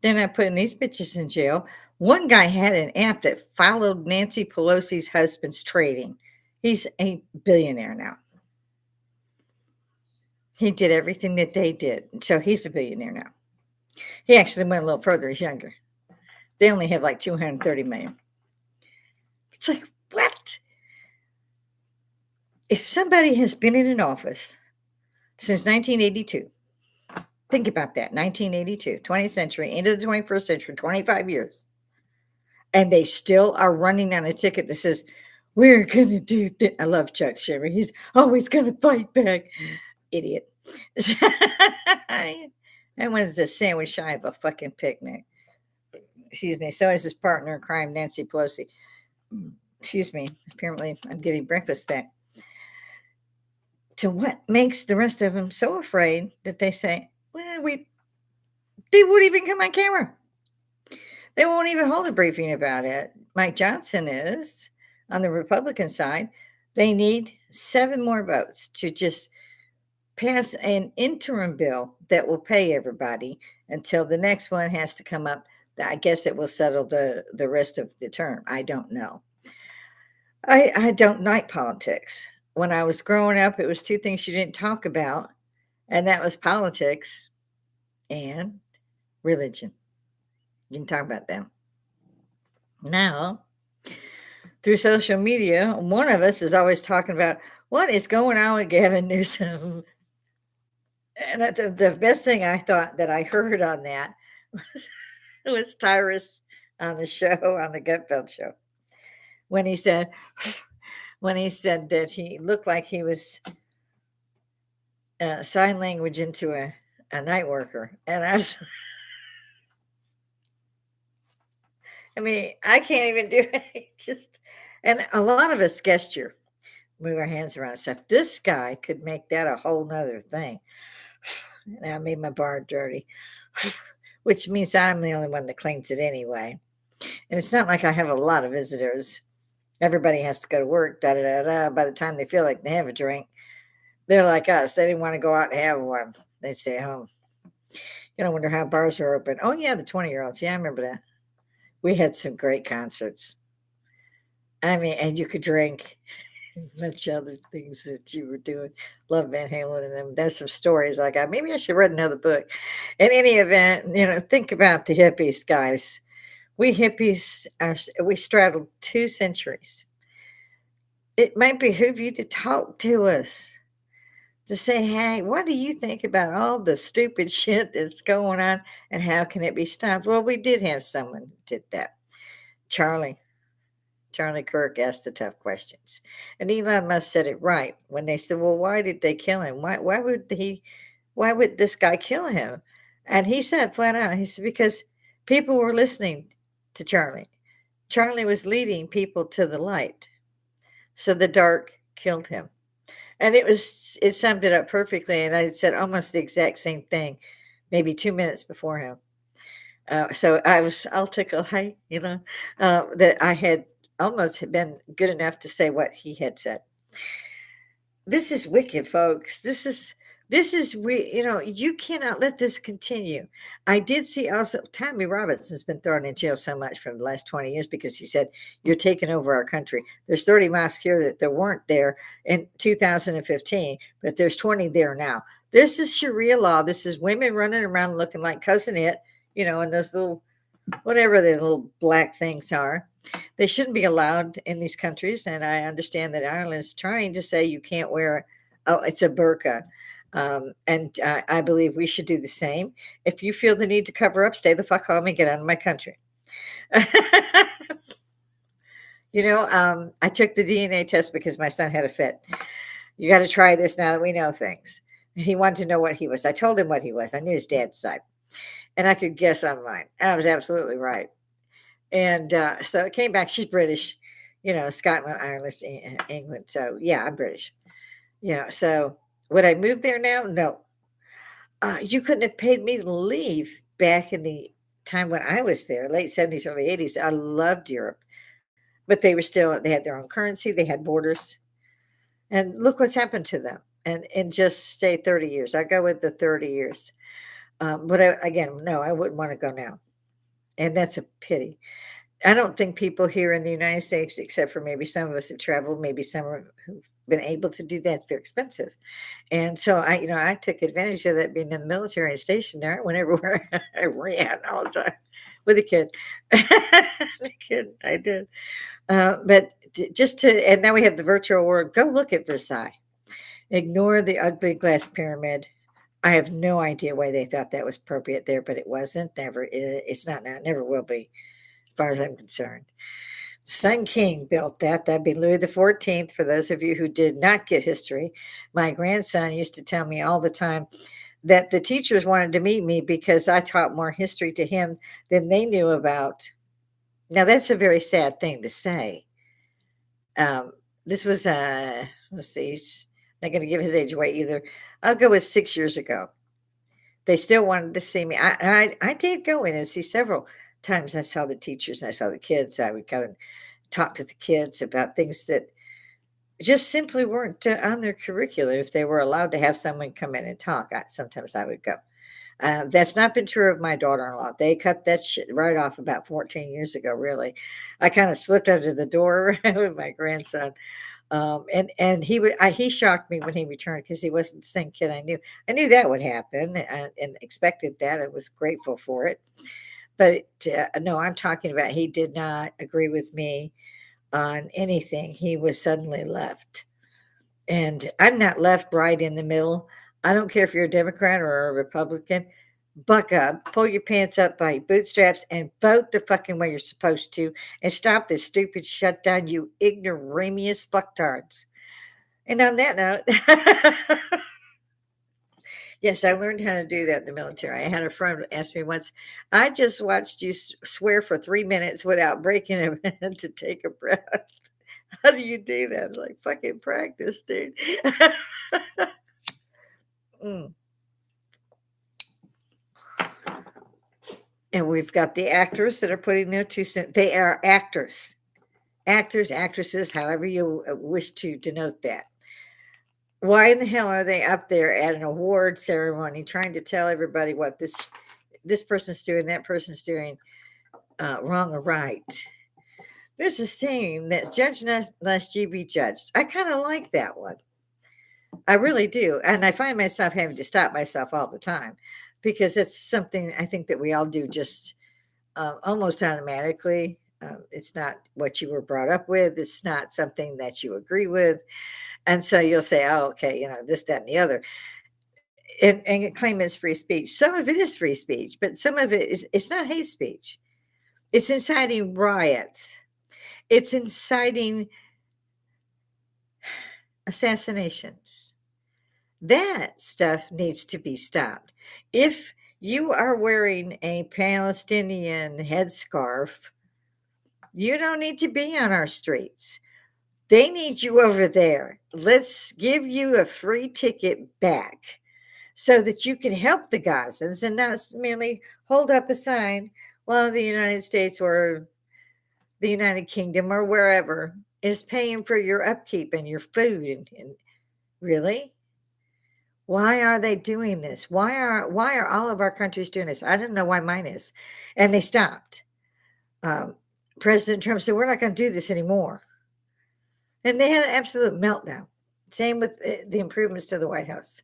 They're not putting these bitches in jail. One guy had an app that followed Nancy Pelosi's husband's trading. He's a billionaire now. He did everything that they did. So he's a billionaire now. He actually went a little further. He's younger. They only have like 230 million. It's like, what? If somebody has been in an office since 1982, think about that, 1982, 20th century, into the 21st century, 25 years, and they still are running on a ticket that says, we're going to do this. I love Chuck Schumer. He's always going to fight back. Idiot. That one's a sandwich shy of a fucking picnic. Excuse me. So is his partner in crime, Nancy Pelosi. Excuse me. Apparently, I'm getting breakfast back. To what makes the rest of them so afraid that they say, well, they won't even come on camera. They won't even hold a briefing about it. Mike Johnson is on the Republican side. They need 7 more votes to just pass an interim bill that will pay everybody until the next one has to come up. I guess it will settle the rest of the term. I don't know. I don't like politics. When I was growing up, it was 2 things you didn't talk about, and that was politics and religion. You can talk about them. Now, through social media, one of us is always talking about what is going on with Gavin Newsom. And the best thing I thought that I heard on that was Tyrus on the show, on the Gutfeld show, when he said that he looked like he was sign language into a night worker. And I mean, I can't even do it. Just, and a lot of us gesture, move our hands around stuff. This guy could make that a whole nother thing. And I made my bar dirty, which means I'm the only one that cleans it anyway. And it's not like I have a lot of visitors. Everybody has to go to work, da da da da. By the time they feel like they have a drink, they're like us. They didn't want to go out and have one. They stay home. You know, wonder how bars are open. Oh, yeah, the 20-year-olds. Yeah, I remember that. We had some great concerts. I mean, and you could drink. Much other things that you were doing. Love Van Halen and them. There's some stories I got. Maybe I should read another book. In any event, you know, think about the hippies, guys. We hippies we straddled 2 centuries. It might behoove you to talk to us, to say, hey, what do you think about all the stupid shit that's going on and how can it be stopped? Well, we did have someone who did that. Charlie Kirk asked the tough questions. And Elon Musk said it right when they said, well, why did they kill him? Why would this guy kill him? And he said flat out, he said, because people were listening to Charlie. Charlie was leading people to the light. So the dark killed him. And it summed it up perfectly. And I said almost the exact same thing, maybe 2 minutes before him. So I'll tickle, hey, you know, that I had almost been good enough to say what he had said. This is wicked, folks. This is you know, you cannot let this continue. I did see also Tommy Robinson's been thrown in jail so much for the last 20 years because he said, you're taking over our country. There's 30 mosques here that there weren't there in 2015, but there's 20 there now. This is Sharia law. This is women running around looking like Cousin It, you know, and those little, whatever the little black things are. They shouldn't be allowed in these countries. And I understand that Ireland is trying to say you can't wear, it's a burqa. And I believe we should do the same. If you feel the need to cover up, stay the fuck home and get out of my country. You know, I took the DNA test because my son had a fit. You got to try this now that we know things. He wanted to know what he was. I told him what he was. I knew his dad's side. And I could guess on mine. And I was absolutely right. And so it came back. She's British, you know, Scotland, Ireland, England. So yeah, I'm British. You know, so would I move there now? No. You couldn't have paid me to leave back in the time when I was there, late 70s, early 80s. I loved Europe. But they had their own currency. They had borders. And look what's happened to them. And just say 30 years. I go with the 30 years. But again, no, I wouldn't want to go now. And that's a pity. I don't think people here in the United States, except for maybe some of us who traveled, maybe some who've been able to do that, they're expensive. And so I took advantage of that being in the military and stationed there. I went everywhere. I ran all the time with a kid. I did. But and now we have the virtual world. Go look at Versailles. Ignore the ugly glass pyramid. I have no idea why they thought that was appropriate there, but it wasn't. Never is. It's not now. It never will be, as far as I'm concerned. Sun King built that. That'd be Louis the 14th. For those of you who did not get history, my grandson used to tell me all the time that the teachers wanted to meet me because I taught more history to him than they knew about. Now, that's a very sad thing to say. This was, let's see, he's not going to give his age away either. I'll go with 6 years ago. They still wanted to see me. I did go in and see several times. I saw the teachers and I saw the kids. I would go and talk to the kids about things that just simply weren't on their curriculum. If they were allowed to have someone come in and talk, sometimes I would go. That's not been true of my daughter-in-law. They cut that shit right off about 14 years ago, really. I kind of slipped under the door with my grandson. And he shocked me when he returned because he wasn't the same kid I knew. I knew that would happen and expected that and was grateful for it. But no, I'm talking about he did not agree with me on anything. He was suddenly left. And I'm not left, right, in the middle. I don't care if you're a Democrat or a Republican. Buck up, pull your pants up by your bootstraps, and vote the fucking way you're supposed to, and stop this stupid shutdown, you ignoramus fucktards. And on that note, yes, I learned how to do that in the military. I had a friend ask me once, I just watched you swear for 3 minutes without breaking a minute to take a breath. How do you do that? It's like, fucking practice, dude. Mm. And we've got the actors that are putting their 2 cents. They are actors, actresses, however you wish to denote that. Why in the hell are they up there at an award ceremony trying to tell everybody what this person's doing, that person's doing wrong or right? There's a saying that's judge not lest ye be judged. I kind of like that one. I really do. And I find myself having to stop myself all the time because it's something I think that we all do just almost automatically. It's not what you were brought up with. It's not something that you agree with. And so you'll say, oh, okay, this, that, and the other. And claim it's free speech. Some of it is free speech, but some of it it's not hate speech. It's inciting riots. It's inciting assassinations. That stuff needs to be stopped. If you are wearing a Palestinian headscarf, you don't need to be on our streets. They need you over there. Let's give you a free ticket back so that you can help the Gazans and not merely hold up a sign while the United States or the United Kingdom or wherever is paying for your upkeep and your food. And really? Why are they doing this? Why are all of our countries doing this? I didn't know why mine is. And they stopped. President Trump said, we're not going to do this anymore. And they had an absolute meltdown. Same with the improvements to the White House.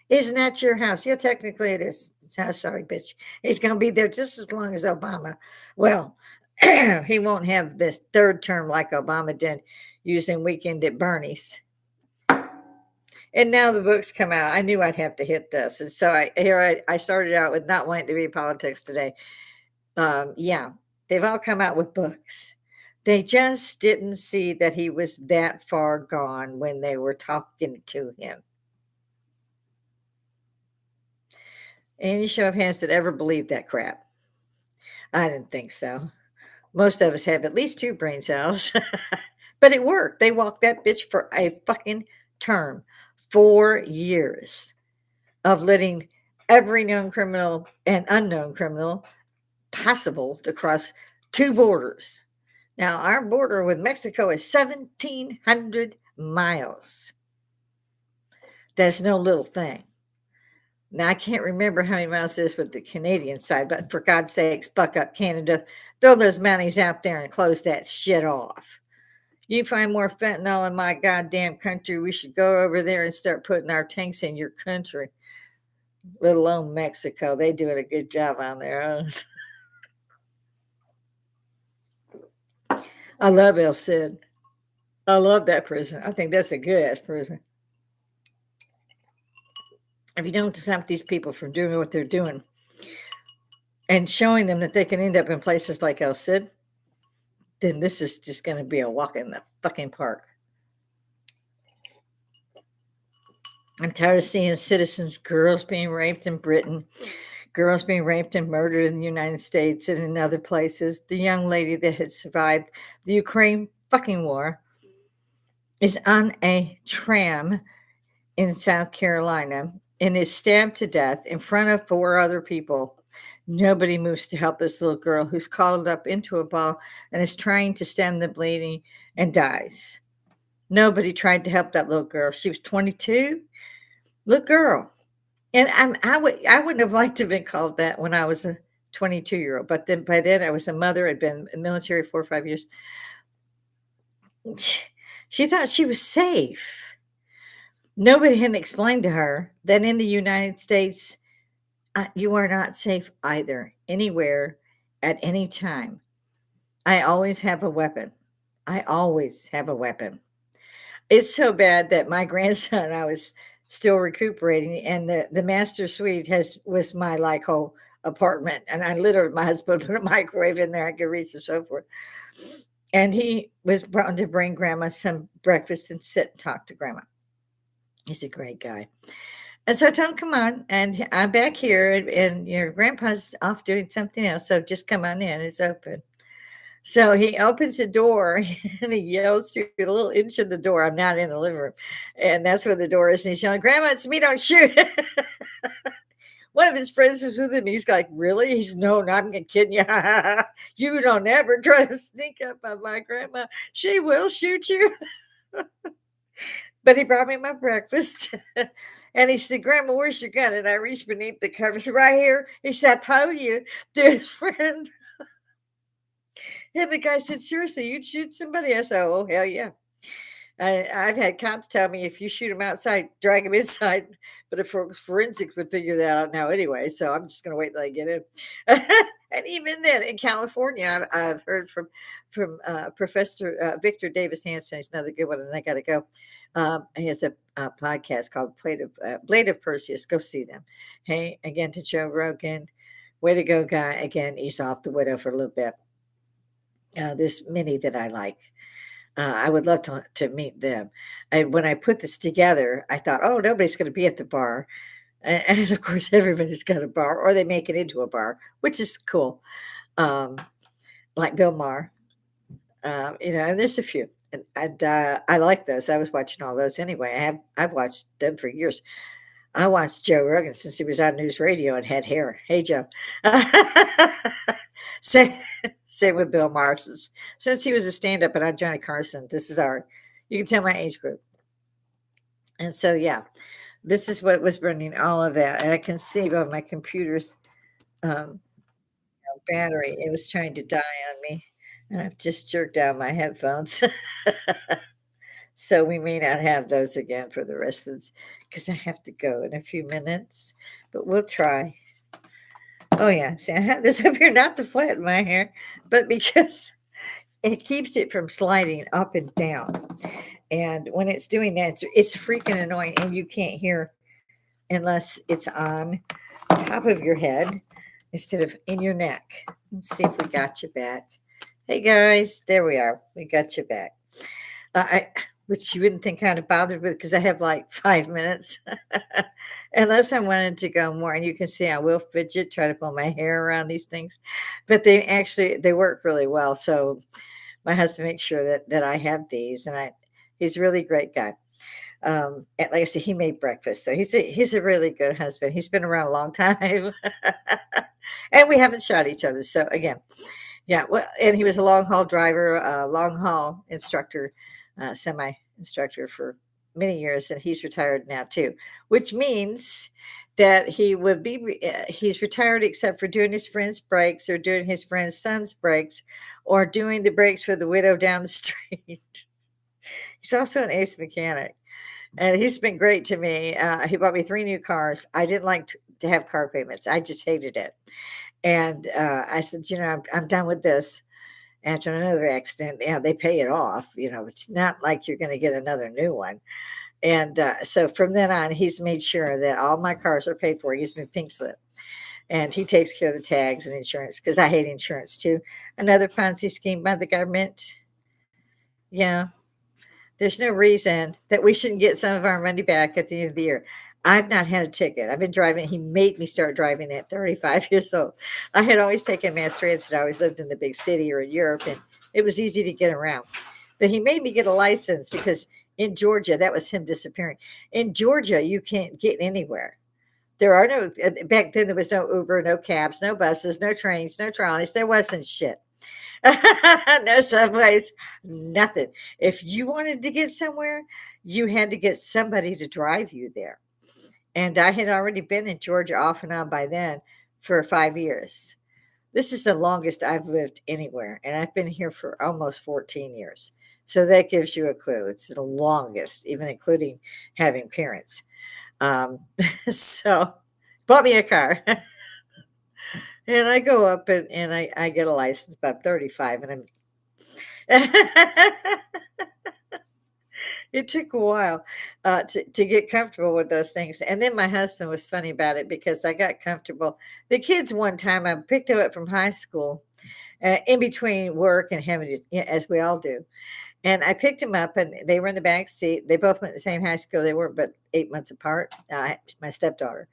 Isn't that your house? Yeah, technically it is. Oh, sorry, bitch. He's going to be there just as long as Obama. Well, he won't have this third term like Obama did using Weekend at Bernie's. And now the books come out. I knew I'd have to hit this. And so I started out with not wanting to be in politics today. Yeah, they've all come out with books. They just didn't see that he was that far gone when they were talking to him. Any show of hands that ever believed that crap? I didn't think so. Most of us have at least 2 brain cells. But it worked. They walked that bitch for a fucking term. 4 years of letting every known criminal and unknown criminal possible to cross 2 borders. Now, our border with Mexico is 1,700 miles. That's no little thing. Now, I can't remember how many miles it is with the Canadian side, but for God's sakes, buck up, Canada. Throw those mounties out there and close that shit off. You find more fentanyl in my goddamn country, we should go over there and start putting our tanks in your country. Let alone Mexico. They doing a good job on there. I love El Cid. I love that prison. I think that's a good-ass prison. If you don't stop these people from doing what they're doing and showing them that they can end up in places like El Cid, then this is just going to be a walk in the fucking park. I'm tired of seeing citizens, girls being raped in Britain, girls being raped and murdered in the United States and in other places. The young lady that had survived the Ukraine fucking war is on a tram in South Carolina and is stabbed to death in front of 4 other people. Nobody moves to help this little girl who's coiled up into a ball and is trying to stem the bleeding and dies. Nobody tried to help that little girl. She was 22, little girl. And I wouldn't have liked to have been called that when I was a 22-year-old. But then by then I was a mother. I'd been in the military 4 or 5 years. She thought she was safe. Nobody had explained to her that in the United States, you are not safe either, anywhere, at any time. I always have a weapon. I always have a weapon. It's so bad that my grandson, I was still recuperating, and the master suite was my like whole apartment, and I literally, my husband put a microwave in there, I could reach and so forth. And he was brought to bring grandma some breakfast and sit and talk to grandma. He's a great guy. And so I told him, come on. And I'm back here, and your grandpa's off doing something else. So just come on in. It's open. So he opens the door and he yells through a little inch of the door. I'm not in the living room. And that's where the door is. And he's yelling, Grandma, it's me, don't shoot. One of his friends was with him. He's like, really? He's, no, I'm going to kid you. You don't ever try to sneak up on my grandma. She will shoot you. But he brought me my breakfast. And he said, Grandma, where's your gun? And I reached beneath the covers. Right here. He said, I told you, to his friend. And the guy said, seriously, you'd shoot somebody? I said, oh, hell yeah. I've had cops tell me if you shoot them outside, drag them inside. But if forensics would figure that out now anyway. So I'm just going to wait till I get in. And even then, in California, I've heard from Professor Victor Davis Hanson. He's another good one, and I got to go. He has a podcast called Blade of Perseus. Go see them. Hey, again to Joe Rogan. Way to go, guy. Again, he's off the widow for a little bit. There's many that I like. I would love to meet them. And when I put this together, I thought, oh, nobody's going to be at the bar. And of course, everybody's got a bar, or they make it into a bar, which is cool. Like Bill Maher, and there's a few. And I like those. I was watching all those anyway. I've watched them for years. I watched Joe Rogan since he was on news radio and had hair. Hey, Joe. Same with Bill Maher. Since he was a stand-up and I'm Johnny Carson, you can tell my age group. And so, yeah, this is what was burning all of that. And I can see by my computer's battery, it was trying to die on me. And I've just jerked out my headphones. So we may not have those again for the rest of this, because I have to go in a few minutes. But we'll try. Oh, yeah. See, I have this up here not to flatten my hair, but because it keeps it from sliding up and down. And when it's doing that, it's freaking annoying. And you can't hear unless it's on top of your head instead of in your neck. Let's see if we got you back. Hey, guys. There we are. We got you back. Which you wouldn't think kind of bothered with, because I have like 5 minutes. Unless I wanted to go more. And you can see I will fidget, try to pull my hair around these things. But they work really well. So my husband makes sure that I have these. And he's a really great guy. And like I said, he made breakfast. So he's a really good husband. He's been around a long time. And we haven't shot each other. So again, yeah. Well, and he was a long haul driver, long haul instructor. Semi instructor for many years, and he's retired now too, which means that he's retired except for doing his friend's brakes, or doing his friend's son's brakes, or doing the brakes for the widow down the street. He's also an ace mechanic, and he's been great to me. He bought me 3 new cars. I didn't like to have car payments. I just hated it. And I said, I'm done with this. After another accident, they pay it off. It's not like you're going to get another new one. And so from then on, he's made sure that all my cars are paid for. He gives me a pink slip. and he takes care of the tags and insurance because I hate insurance too. Another Ponzi scheme by the government. Yeah, there's no reason that we shouldn't get some of our money back at the end of the year. I've not had a ticket. I've been driving. He made me start driving at 35 years old. I had always taken mass transit. I always lived in the big city or in Europe, and it was easy to get around. But he made me get a license because in Georgia, that was him disappearing. In Georgia, you can't get anywhere. There are no, back then, there was no Uber, no cabs, no buses, no trains, no trolleys. There wasn't shit. No subways, nothing. If you wanted to get somewhere, you had to get somebody to drive you there. And I had already been in Georgia off and on by then for 5 years. This is the longest I've lived anywhere, and I've been here for almost 14 years. So that gives you a clue. It's the longest, even including having parents. Um, so bought me a car. And I go up and I get a license about 35 and I'm it took a while to get comfortable with those things. And then my husband was funny about it because I got comfortable. The kids one time I picked them up from high school in between work and having to, as we all do. And I picked them up and they were in the back seat. They both went to the same high school. They weren't but 8 months apart. My stepdaughter.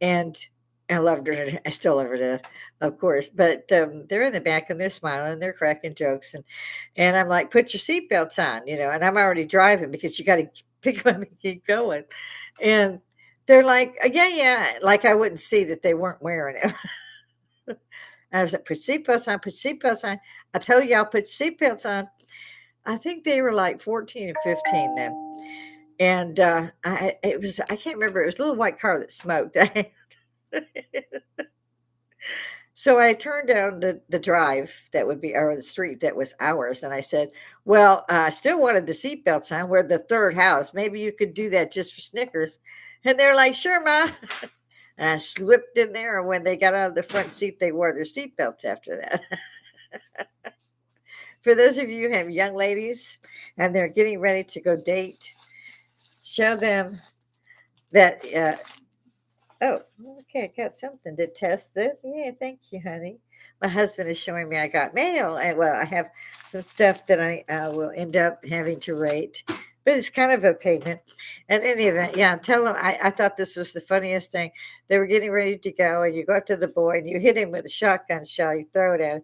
And I loved her. I still love her to, of course. But they're in the back and they're smiling, they're cracking jokes, and I'm like, put your seatbelts on, and I'm already driving because you got to pick them up and keep going. And they're like, yeah, yeah, like I wouldn't see that they weren't wearing it. I was like, put seatbelts on, put seatbelts on. I told you I'll put seatbelts on. I think they were like 14 and 15 then. And I can't remember. It was a little white car that smoked. So I turned down the drive that would be, or the street that was ours. And I said, well, I still wanted the seatbelts on. We're the third house. Maybe you could do that just for Snickers. And they're like, sure, Ma. And I slipped in there. And when they got out of the front seat, they wore their seatbelts after that. For those of you who have young ladies and they're getting ready to go date, show them that, oh, okay, I got something to test this. Yeah, thank you, honey. My husband is showing me I got mail. And well, I have some stuff that I will end up having to rate, but it's kind of a payment. In any event, yeah, tell them I thought this was the funniest thing. They were getting ready to go, and you go up to the boy and you hit him with a shotgun shell, you throw it at him,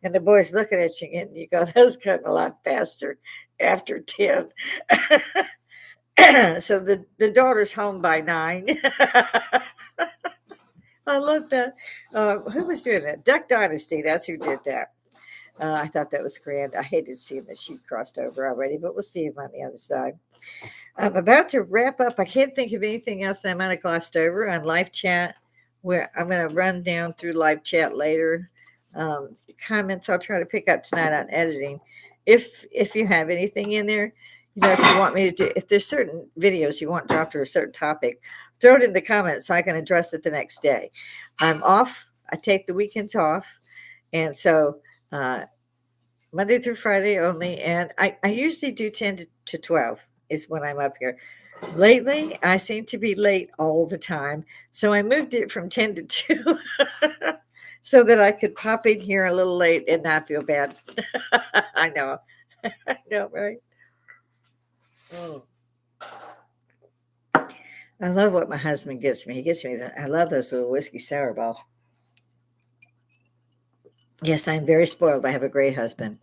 and the boy's looking at you and you go, those come a lot faster after 10. So the daughter's home by 9. I love that. Who was doing that? Duck Dynasty. That's who did that. I thought that was grand. I hated seeing that she crossed over already, but we'll see him on the other side. I'm about to wrap up. I can't think of anything else that I might have glossed over on live chat. Where I'm going to run down through live chat later. Comments I'll try to pick up tonight on editing. If you have anything in there, if you want me to do, if there's certain videos you want dropped or a certain topic, throw it in the comments so I can address it the next day. I'm off. I take the weekends off. And so Monday through Friday only. And I usually do 10 to 12 is when I'm up here. Lately, I seem to be late all the time. So I moved it from 10 to 2 so that I could pop in here a little late and not feel bad. I know. I know, right? Oh. I love what my husband gets me. He gets me I love those little whiskey sour balls. Yes, I'm very spoiled. I have a great husband,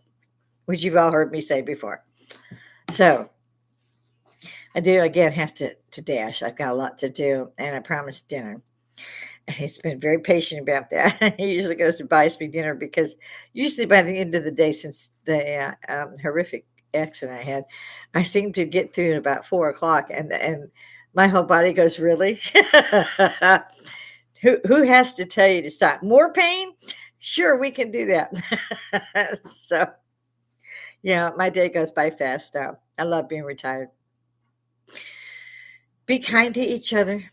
which you've all heard me say before. So I do again have to dash. I've got a lot to do, and I promised dinner. And he's been very patient about that. He usually goes and buys me dinner because usually by the end of the day, since the horrific accident I had, I seem to get through at about 4:00, and my whole body goes, really? Who has to tell you to stop? More pain? Sure, we can do that. So, yeah, my day goes by fast. I love being retired. Be kind to each other.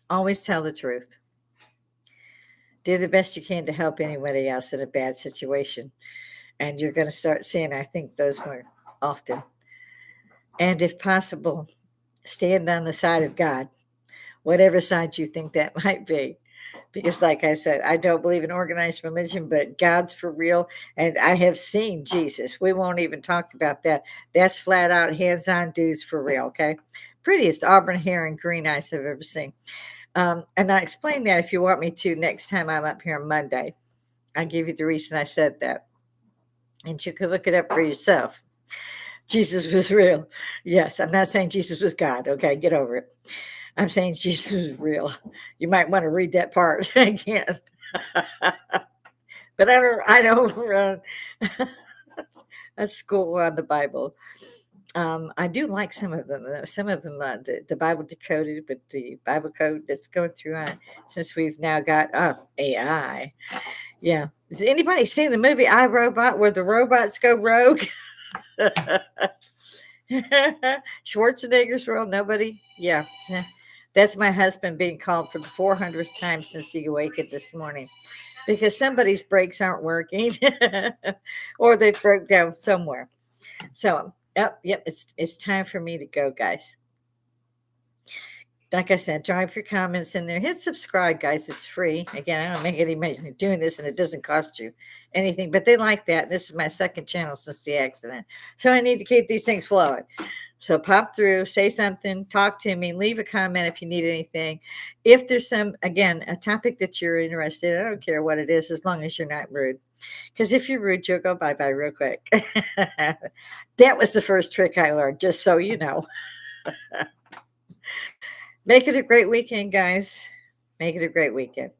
Always tell the truth. Do the best you can to help anybody else in a bad situation. And you're going to start seeing, I think, those more often. And if possible, stand on the side of God, whatever side you think that might be. because, like I said, I don't believe in organized religion, but God's for real. And I have seen Jesus. We won't even talk about that. That's flat out hands on dudes for real. Okay. Prettiest auburn hair and green eyes I've ever seen. And I explain that if you want me to next time I'm up here on Monday. I'll give you the reason I said that. And you can look it up for yourself. Jesus was real. Yes, I'm not saying Jesus was God. Okay, get over it. I'm saying Jesus was real. You might want to read that part again. But I don't run a school on the Bible. I do like some of them. Some of them, the Bible decoded with the Bible code that's going through on since we've now got AI. Yeah. Has anybody seen the movie I, Robot where the robots go rogue? Schwarzenegger's role? Nobody? Yeah. That's my husband being called for the 400th time since he awakened this morning because somebody's brakes aren't working or they broke down somewhere. So, yep, it's time for me to go, guys. Like I said, drop your comments in there. Hit subscribe, guys. It's free. Again, I don't make any money doing this, and it doesn't cost you anything. But they like that. This is my second channel since the accident, so I need to keep these things flowing. So pop through, say something, talk to me, leave a comment if you need anything. If there's a topic that you're interested in, I don't care what it is, as long as you're not rude. Because if you're rude, you'll go bye-bye real quick. That was the first trick I learned, just so you know. Make it a great weekend, guys. Make it a great weekend.